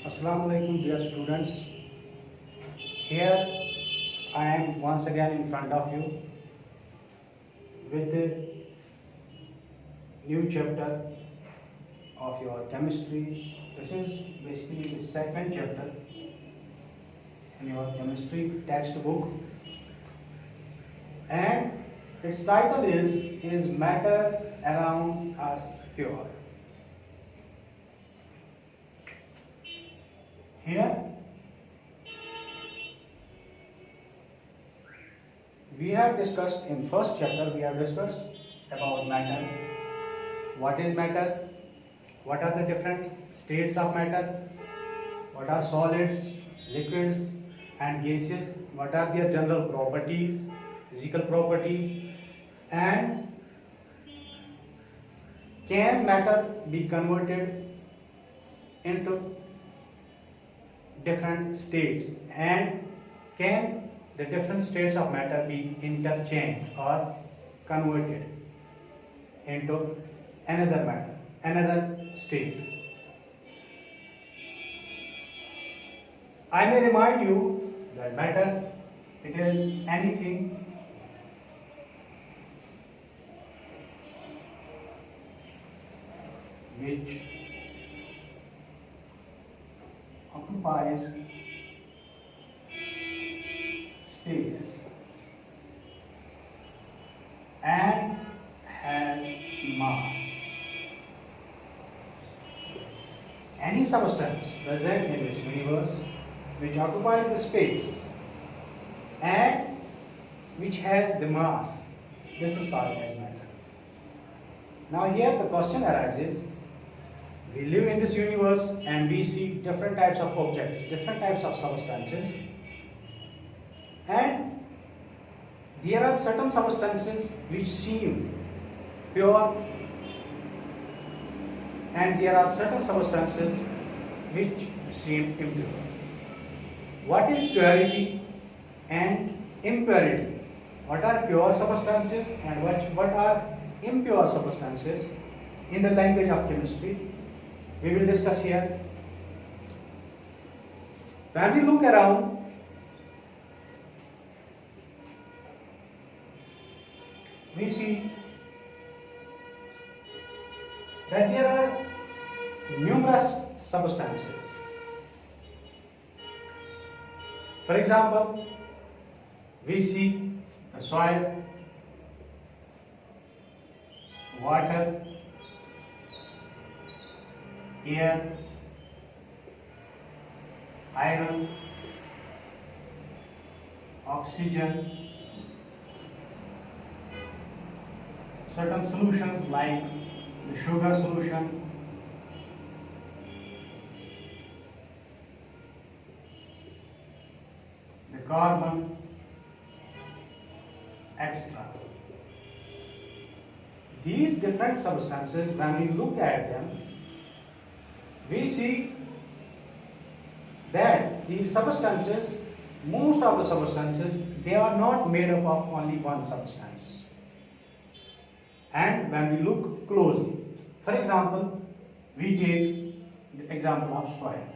Assalamu alaikum dear students. Here I am once again in front of you with the new chapter of your chemistry. This is basically the second chapter in your chemistry textbook, and its title is Matter Around Us Pure. Here we have discussed in first chapter, we have discussed about matter. What is matter? What are the different states of matter? What are solids, liquids and gases? What are their general properties, physical properties? And can matter be converted into different states, and can the different states of matter be interchanged or converted into another matter, another state? I may remind you that matter, it is anything which occupies space and has mass. Any substance present in this universe which occupies the space and which has the mass, this is called as matter. Now here the question arises, we live in this universe and we see different types of objects, different types of substances, and there are certain substances which seem pure and there are certain substances which seem impure. What is purity and impurity? What are pure substances and what are impure substances in the language of chemistry? We will discuss here. When we look around, we see that there are numerous substances. For example, we see the soil, water, air, iron, oxygen, certain solutions like the sugar solution, the carbon, etc. These different substances, when we look at them, we see that these substances, most of the substances, they are not made up of only one substance. And when we look closely, for example, we take the example of soil.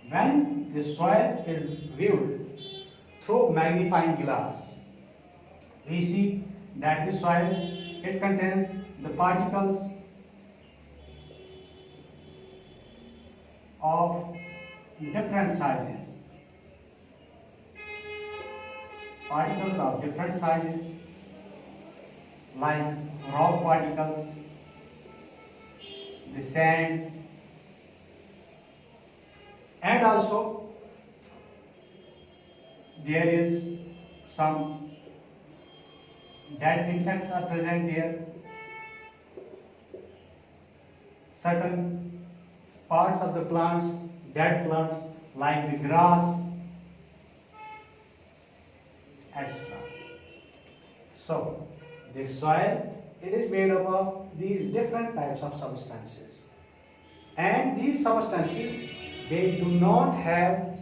When the soil is viewed through magnifying glass, we see that the soil, it contains the particles of different sizes, particles of different sizes like rock particles, the sand, and also there is some dead insects are present there, certain parts of the plants, dead plants like the grass, etc. So the soil, it is made up of these different types of substances, and these substances, they do not have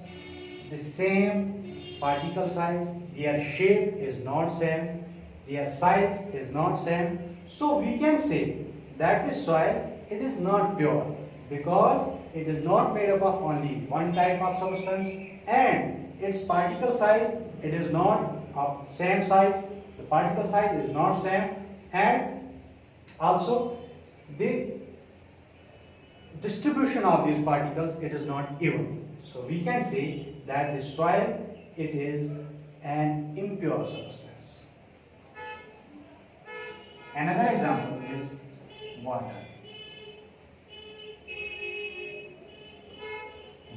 the same particle size, their shape is not same, their size is not same. So we can say that the soil, it is not pure because it is not made up of only one type of substance, and its particle size, it is not of same size. The particle size is not same, and also the distribution of these particles, it is not even. So we can say that the soil, it is an impure substance. Another example is water.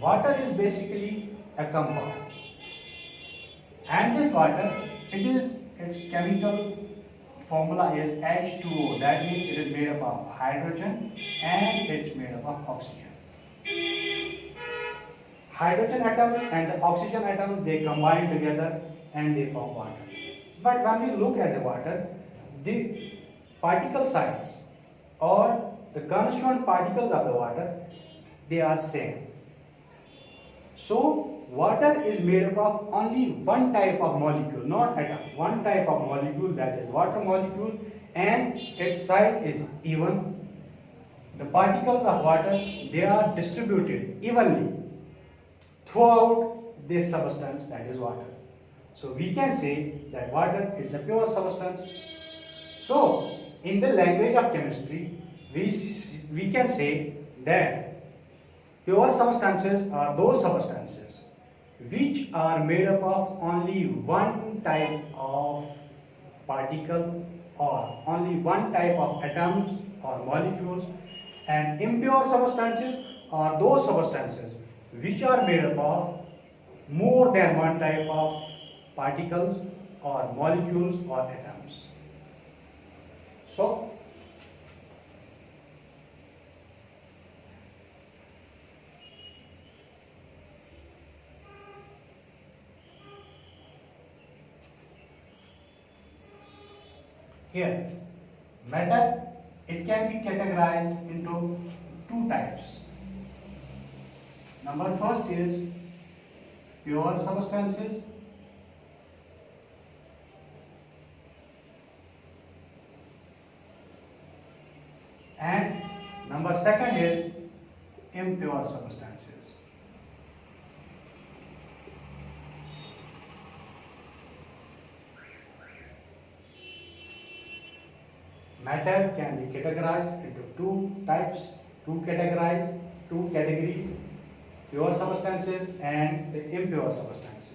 Water is basically a compound, and this water, its chemical formula is H2O. That means it is made up of hydrogen and it's made up of oxygen. Hydrogen atoms and the oxygen atoms, they combine together and they form water. But when we look at the water, the particle size or the constituent particles of the water, they are same. So water is made up of only one type of molecule, not atom. One type of molecule, that is water molecule, and its size is even. The particles of water, they are distributed evenly throughout this substance, that is water. So we can say that water is a pure substance. So in the language of chemistry, we can say that pure substances are those substances which are made up of only one type of particle or only one type of atoms or molecules, and impure substances are those substances which are made up of more than one type of particles or molecules or atoms. So here, matter, it can be categorized into two types. Number first is pure substances, and number second is impure substances. Matter can be categorized into two types, two categories, pure substances and the impure substances.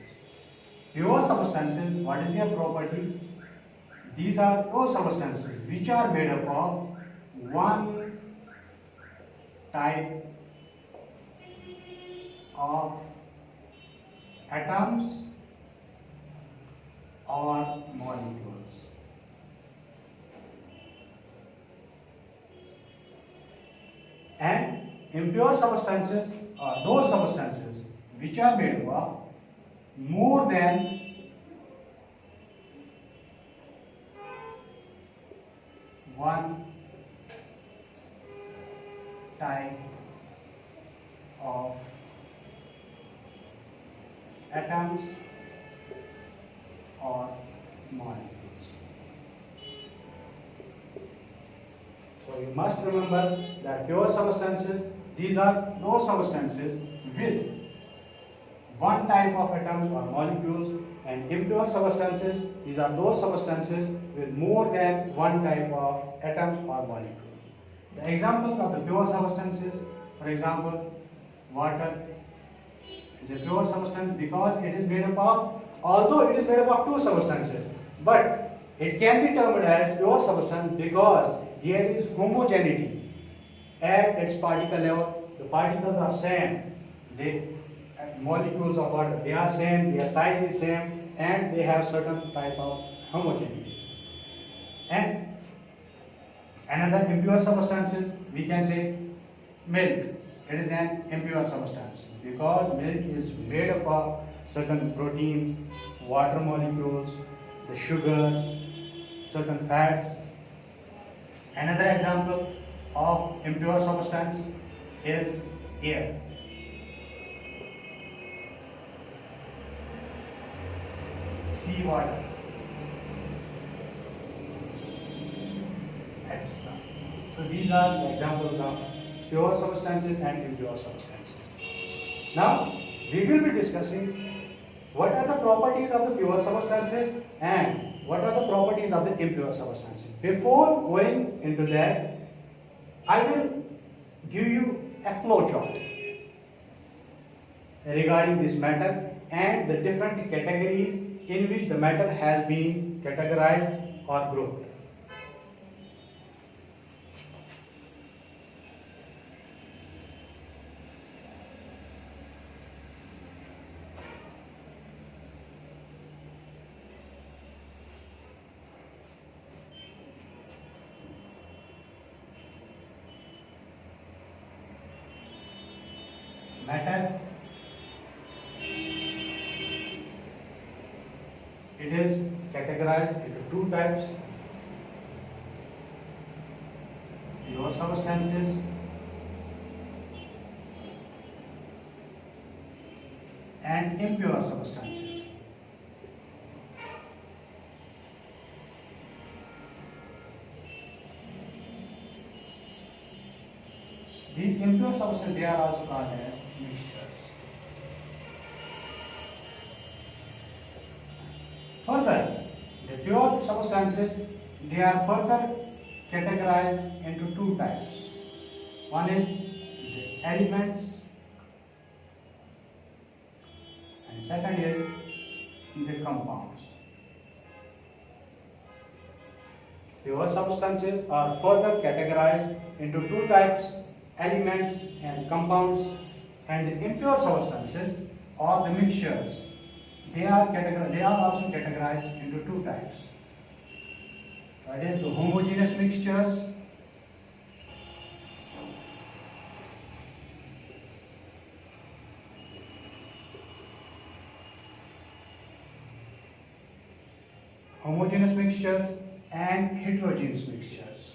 Pure substances, what is their property? These are those substances which are made up of one type of atoms or molecules. And impure substances are those substances which are made up of more than one type of atoms or molecules. So you must remember that pure substances, these are those substances with one type of atoms or molecules, and impure substances, these are those substances with more than one type of atoms or molecules. The examples of the pure substances, for example, water is a pure substance because it is made up of, although it is made up of two substances, but it can be termed as pure substance because there is homogeneity at its particle level. The particles are same, the molecules of water, they are same, their size is same, and they have certain type of homogeneity. And another impure substances, we can say milk. It is an impure substance because milk is made up of certain proteins, water molecules, the sugars, certain fats. Another example of impure substance is air. Seawater, etc. So these are the examples of pure substances and impure substances. Now, we will be discussing what are the properties of the pure substances and what are the properties of the impure substances. Before going into that, I will give you a flow chart regarding this matter and the different categories in which the matter has been categorized or grouped. Matter, it is categorized into two types: pure substances and impure substances. These impure substances, they are also called as mixtures. Further, the pure substances, they are further categorized into two types. One is the elements and second is the compounds. Pure substances are further categorized into two types: elements and compounds, and the impure substances or the mixtures, they are also categorized into two types. That is the homogeneous mixtures and heterogeneous mixtures.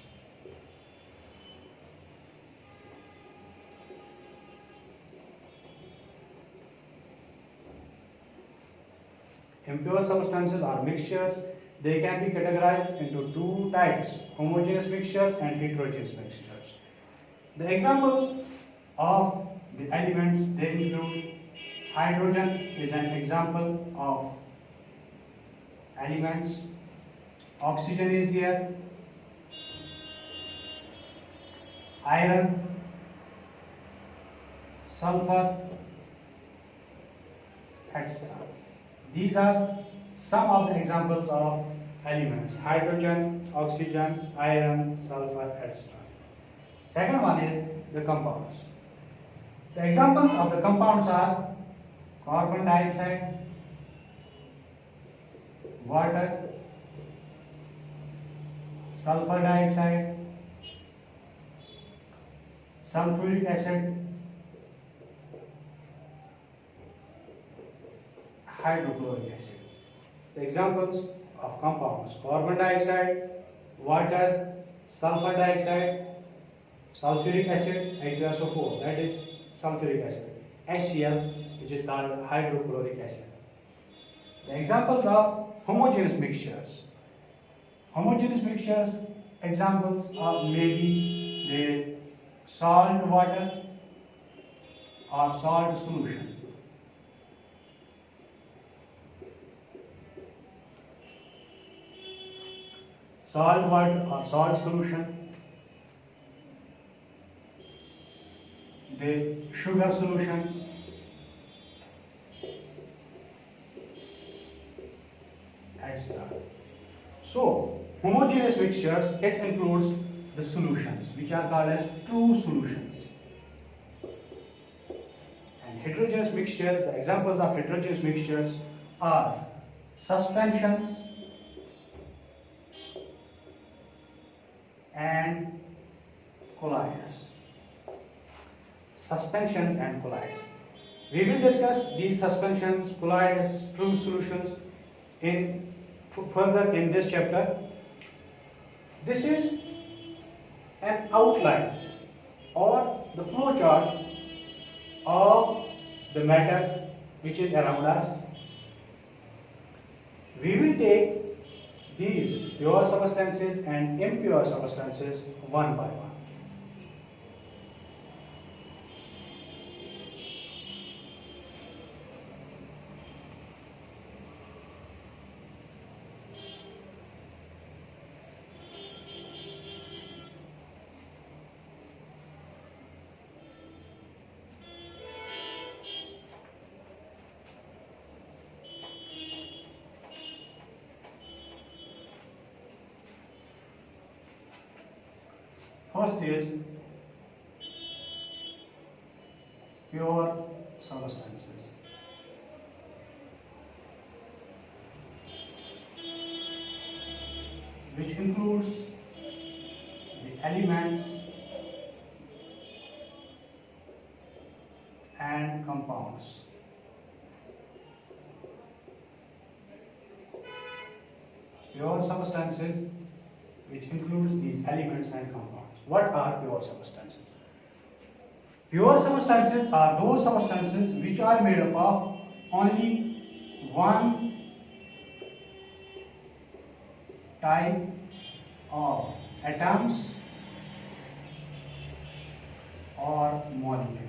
Impure substances are mixtures. They can be categorized into two types: homogeneous mixtures and heterogeneous mixtures. The examples of the elements, they include hydrogen is an example of elements. Oxygen is there. Iron, sulfur, etc. These are some of the examples of elements: hydrogen, oxygen, iron, sulfur, etc. Second one is the compounds. The examples of the compounds are carbon dioxide, water, sulfur dioxide, sulfuric acid, hydrochloric acid. The examples of compounds: carbon dioxide, water, sulfur dioxide, sulfuric acid, H2SO4, that is sulfuric acid, HCl, which is called hydrochloric acid. The examples of homogeneous mixtures. Homogeneous mixtures examples of maybe the salt water or salt solution. Salt water or salt solution, the sugar solution, etc. So, homogeneous mixtures, it includes the solutions which are called as true solutions. And heterogeneous mixtures, the examples of heterogeneous mixtures are suspensions and colloids. Suspensions and colloids. We will discuss these suspensions, colloids, true solutions further in this chapter. This is an outline or the flow chart of the matter which is around us. We will take these pure substances and impure substances one by one. First is pure substances. Which includes the elements and compounds. Pure substances which includes these elements and compounds. What are pure substances? Pure substances are those substances which are made up of only one type of atoms or molecules.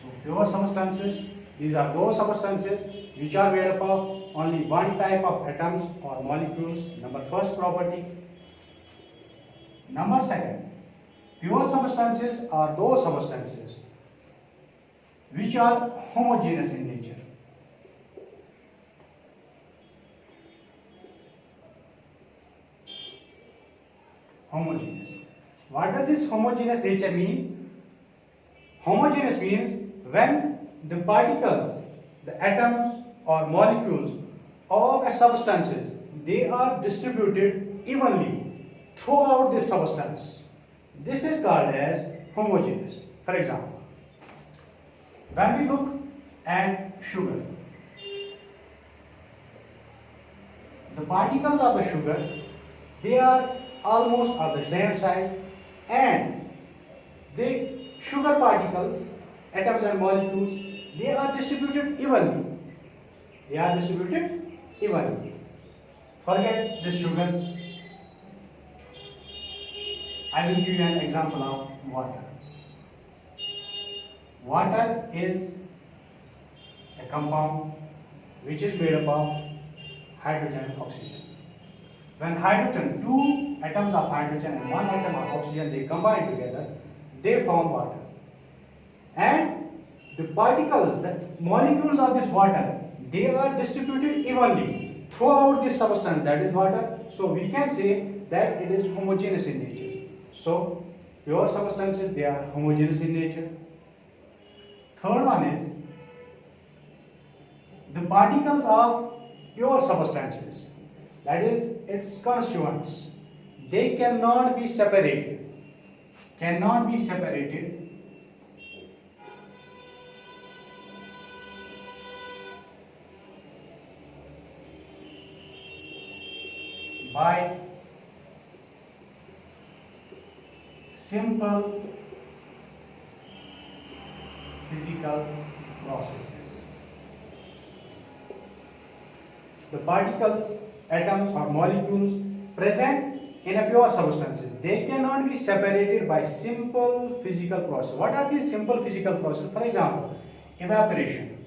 So pure substances, these are those substances which are made up of only one type of atoms or molecules. Number first property. Number second, pure substances are those substances which are homogeneous in nature. Homogeneous. What does this homogeneous nature mean? Homogeneous means when the particles, the atoms or molecules of a substances, they are distributed evenly throughout this substance. This is called as homogeneous. For example, when we look at sugar, the particles of the sugar, they are almost of the same size, and the sugar particles, atoms and molecules, they are distributed evenly. They are distributed evenly. Forget the sugar. I will give you an example of water. Water is a compound which is made up of hydrogen and oxygen. When hydrogen, two atoms of hydrogen and one atom of oxygen, they combine together, they form water. And the particles, the molecules of this water, they are distributed evenly throughout this substance, that is water. So we can say that it is homogeneous in nature. So pure substances, they are homogeneous in nature. Third one is the particles of pure substances, that is its constituents, they cannot be separated. Cannot be separated by simple physical processes. The particles, atoms or molecules present in a pure substances, they cannot be separated by simple physical process. What are these simple physical processes? For example, evaporation,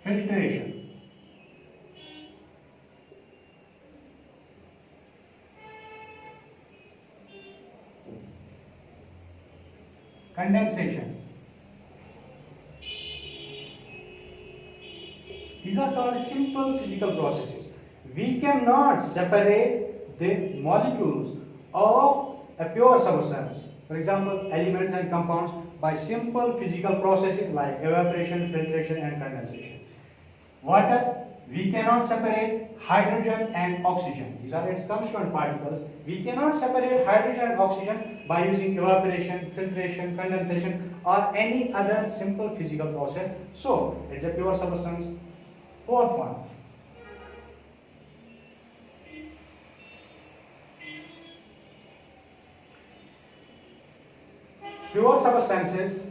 filtration, condensation. These are called simple physical processes. We cannot separate the molecules of a pure substance, for example, elements and compounds, by simple physical processes like evaporation, filtration and condensation. Water, we cannot separate hydrogen and oxygen. These are its constituent particles. We cannot separate hydrogen and oxygen by using evaporation, filtration, condensation or any other simple physical process. So, it's a pure substance. Fourth one, pure substances,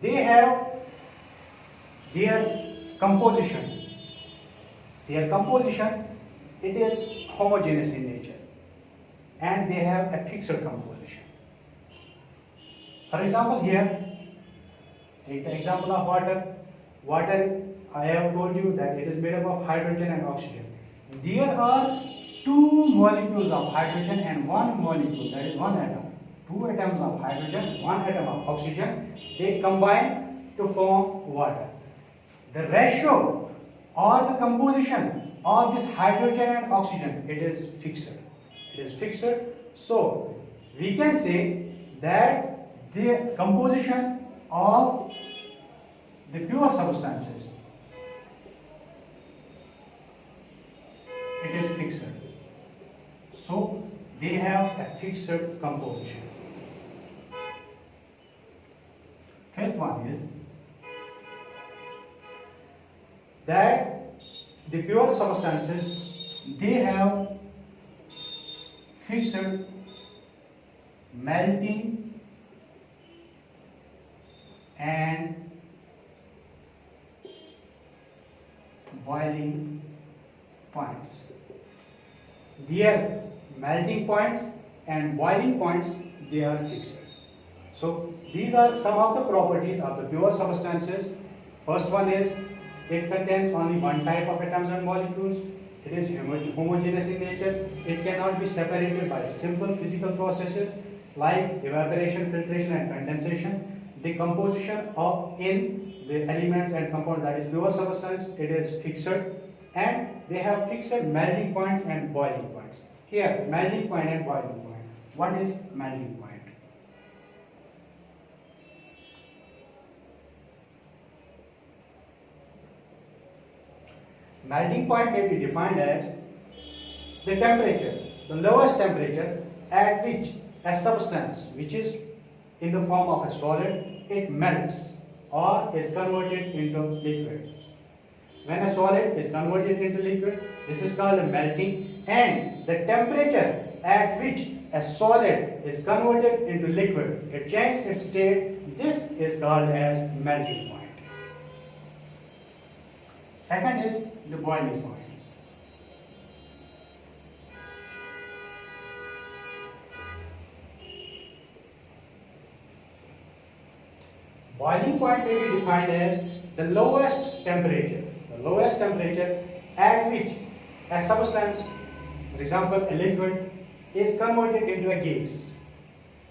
they have their composition. Their composition, it is homogeneous in nature and they have a fixed composition. For example, here, take the example of water. Water, I have told you that it is made up of hydrogen and oxygen. There are two molecules of hydrogen and one molecule, that is one atom. Two atoms of hydrogen, one atom of oxygen, they combine to form water. the ratio or the composition of this hydrogen and oxygen, it is fixed. It is fixed. So we can say that the composition of the pure substances, it is fixed. So they have a fixed composition. First one is that the pure substances, they have fixed melting and boiling points. Their melting points and boiling points, they are fixed. So these are some of the properties of the pure substances. First one is it contains only one type of atoms and molecules. It is homogeneous in nature. It cannot be separated by simple physical processes like evaporation, filtration and condensation. The composition of in the elements and compounds, that is pure substance, it is fixed, and they have fixed melting points and boiling points. Here, melting point and boiling point. What is melting point? Melting point may be defined as the temperature, the lowest temperature at which a substance which is in the form of a solid, it melts or is converted into liquid. When a solid is converted into liquid, this is called a melting, and the temperature at which a solid is converted into liquid, it changes its state, this is called as melting point. Second is the boiling point. Boiling point may be defined as the lowest temperature at which a substance, for example a liquid, is converted into a gas.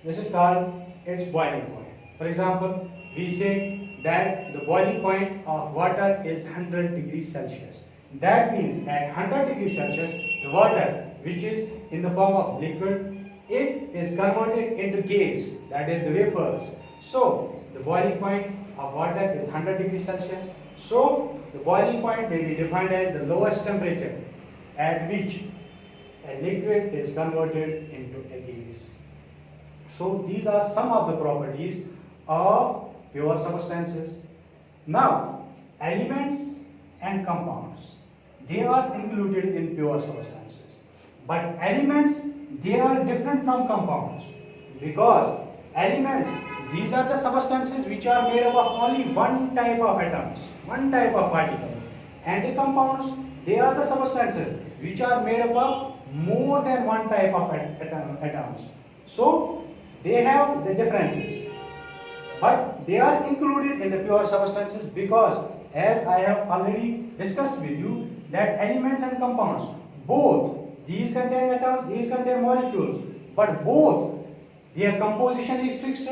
This is called its boiling point. For example, we say that the boiling point of water is 100 degrees Celsius. That means at 100 degrees Celsius, the water which is in the form of liquid, it is converted into gas, that is the vapors. So the boiling point of water is 100 degrees Celsius. So the boiling point may be defined as the lowest temperature at which a liquid is converted into a gas. So these are some of the properties of pure substances. Now, elements and compounds, they are included in pure substances. But elements, they are different from compounds, because elements, these are the substances which are made up of only one type of atoms, one type of particles. And the compounds, they are the substances which are made up of more than one type of atoms. So they have the differences, but they are included in the pure substances because, as I have already discussed with you, that elements and compounds, both these contain atoms, these contain molecules, but both their composition is fixed,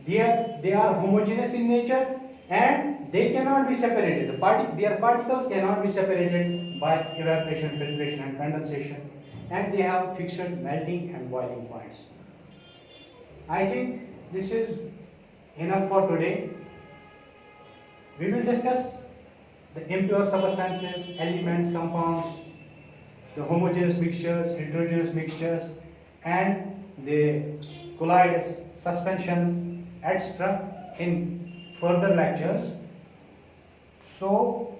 they are homogeneous in nature, and they cannot be separated. Their particles cannot be separated by evaporation, filtration and condensation, and they have fixed melting and boiling points. I think this is enough for today. We will discuss the impure substances, elements, compounds, the homogeneous mixtures, heterogeneous mixtures, and the colloidal suspensions, etc. in further lectures. So,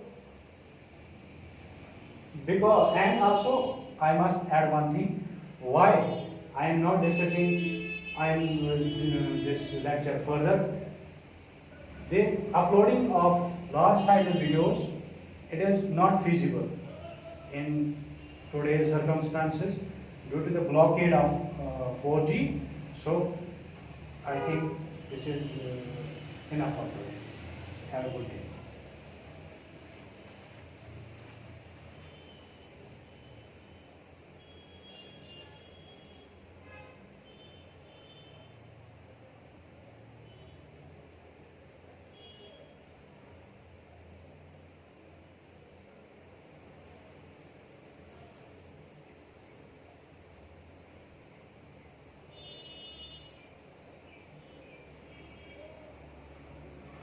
and also I must add one thing, why I am not discussing this lecture further. The uploading of large size videos, it is not feasible in today's circumstances due to the blockade of 4G. So I think this is enough for today. Have a good day.